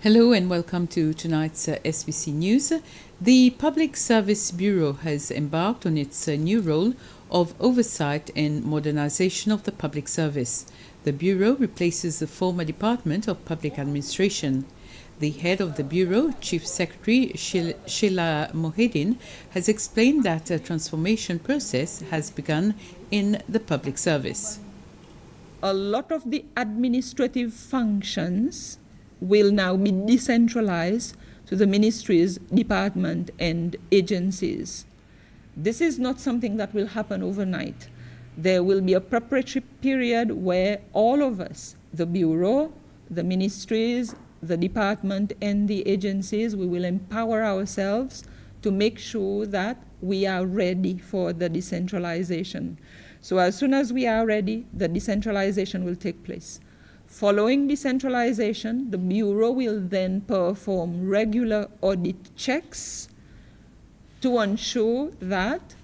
Hello and welcome to tonight's SBC News. The Public Service Bureau has embarked on its new role of oversight and modernization of the public service. The Bureau replaces the former Department of Public Administration. The head of the Bureau, Chief Secretary Sheila Mohedin, has explained that a transformation process has begun in the public service. A lot of the administrative functions will now be decentralized to the ministries, departments, and agencies. This is not something that will happen overnight. There will be a preparatory period where all of us, the Bureau, the ministries, the department, and the agencies, we will empower ourselves to make sure that we are ready for the decentralization. So as soon as we are ready, the decentralization will take place. Following decentralization, the Bureau will then perform regular audit checks to ensure that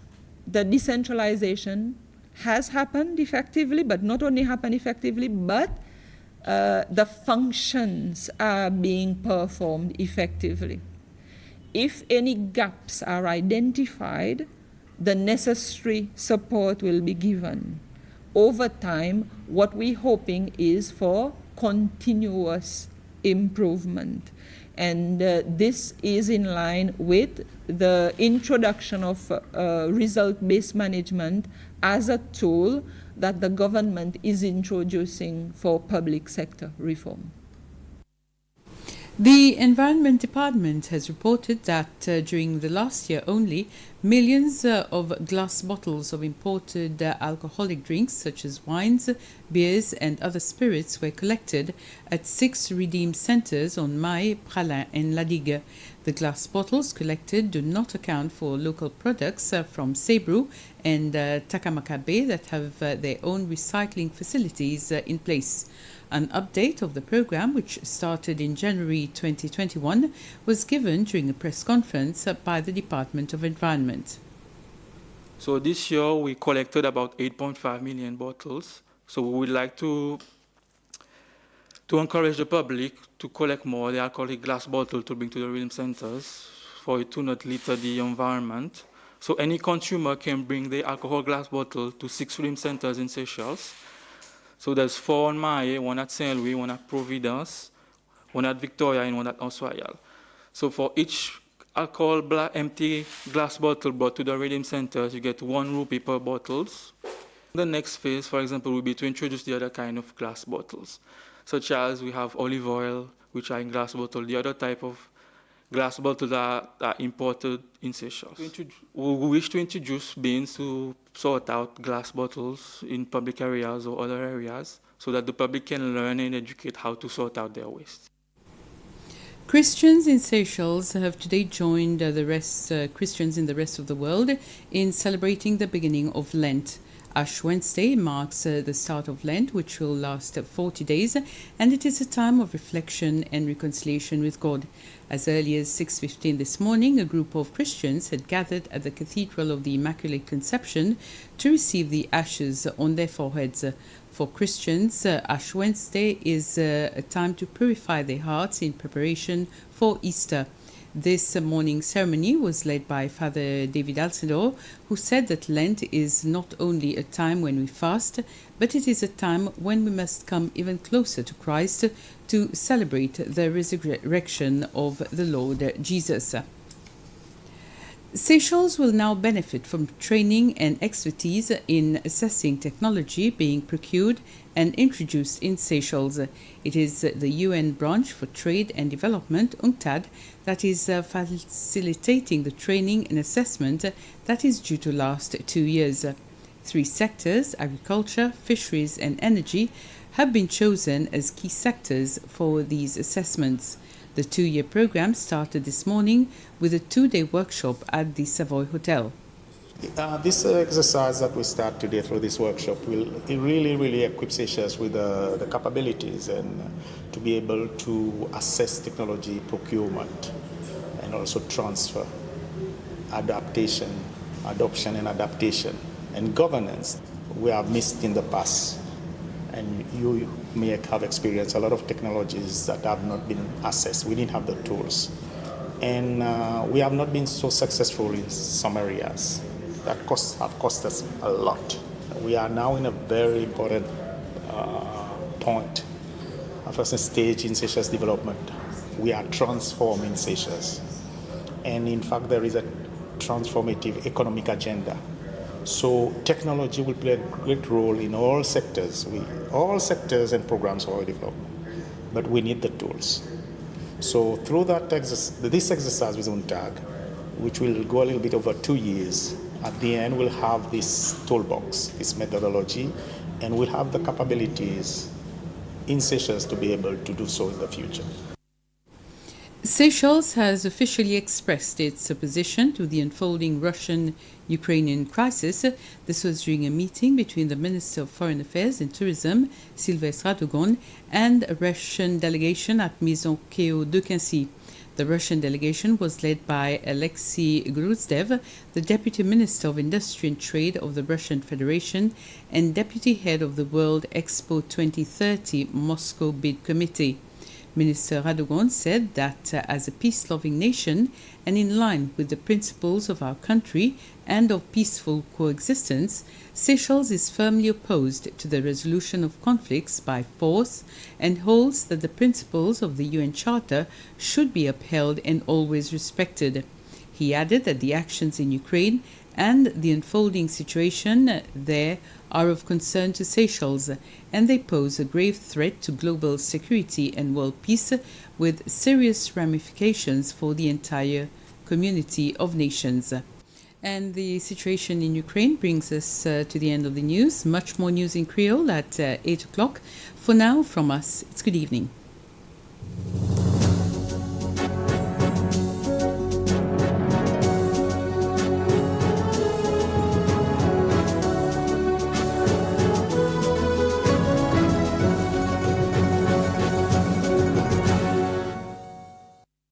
the decentralization has happened effectively, but not only happened effectively, but the functions are being performed effectively. If any gaps are identified, the necessary support will be given. Over time, what we're hoping is for continuous improvement. And this is in line with the introduction of result-based management as a tool that the government is introducing for public sector reform. The Environment Department has reported that during the last year only, millions of glass bottles of imported alcoholic drinks such as wines, beers and other spirits were collected at 6 redeem centres on Maé, Pralin and Ladigue. The glass bottles collected do not account for local products from Sebru and Takamaka Bay that have their own recycling facilities in place. An update of the program, which started in January 2021, was given during a press conference by the Department of Environment. So this year we collected about 8.5 million bottles. So we would like to encourage the public to collect more of the alcoholic glass bottle to bring to the redeem centers for it to not litter the environment. So any consumer can bring the alcohol glass bottle to 6 redeem centers in Seychelles. So there's 4 on Maé, 1 at Saint Louis, 1 at Providence, 1 at Victoria, and 1 at Oswayal. So for each alcohol empty glass bottle brought to the redeem centers, you get 1 rupee per bottles. The next phase, for example, will be to introduce the other kind of glass bottles, such as we have olive oil, which are in glass bottle, the other type of glass bottles that are imported in Seychelles. We wish to introduce bins to sort out glass bottles in public areas or other areas so that the public can learn and educate how to sort out their waste. Christians in Seychelles have today joined Christians in the rest of the world in celebrating the beginning of Lent. Ash Wednesday marks the start of Lent, which will last 40 days, and it is a time of reflection and reconciliation with God. As early as 6:15 this morning, a group of Christians had gathered at the Cathedral of the Immaculate Conception to receive the ashes on their foreheads. For Christians, Ash Wednesday is a time to purify their hearts in preparation for Easter. This morning ceremony was led by Father David Alcindor, who said that Lent is not only a time when we fast, but it is a time when we must come even closer to Christ to celebrate the resurrection of the Lord Jesus. Seychelles will now benefit from training and expertise in assessing technology being procured and introduced in Seychelles. It is the UN branch for Trade and Development, UNCTAD, that is facilitating the training and assessment that is due to last 2 years. 3 sectors, agriculture, fisheries and energy, have been chosen as key sectors for these assessments. The 2-year program started this morning with a 2-day workshop at the Savoy Hotel. This exercise that we start today through this workshop will really equip Seychelles with the capabilities and to be able to assess technology procurement and also transfer, adoption and adaptation and governance we have missed in the past. And you may have experienced a lot of technologies that have not been assessed. We didn't have the tools. And we have not been so successful in some areas that have cost us a lot. We are now in a very important point, a first stage in Seychelles development. We are transforming Seychelles. And in fact, there is a transformative economic agenda. So technology will play a great role in all sectors, and programs for our development. But we need the tools. So through this exercise with UNTAG, which will go a little bit over 2 years, at the end we'll have this toolbox, this methodology, and we'll have the capabilities in Seychelles to be able to do so in the future. Seychelles has officially expressed its opposition to the unfolding Russian-Ukrainian crisis. This was during a meeting between the Minister of Foreign Affairs and Tourism, Sylvestre Radogon, and a Russian delegation at Maison Keo de Quincy. The Russian delegation was led by Alexei Gruzdev, the Deputy Minister of Industry and Trade of the Russian Federation and Deputy Head of the World Expo 2030 Moscow Bid Committee. Minister Radogon said that as a peace-loving nation and in line with the principles of our country and of peaceful coexistence, Seychelles is firmly opposed to the resolution of conflicts by force and holds that the principles of the UN Charter should be upheld and always respected. He added that the actions in Ukraine and the unfolding situation there are of concern to Seychelles, and they pose a grave threat to global security and world peace with serious ramifications for the entire community of nations. And the situation in Ukraine brings us to the end of the news. Much more news in Creole at 8 o'clock. For now, from us, it's good evening.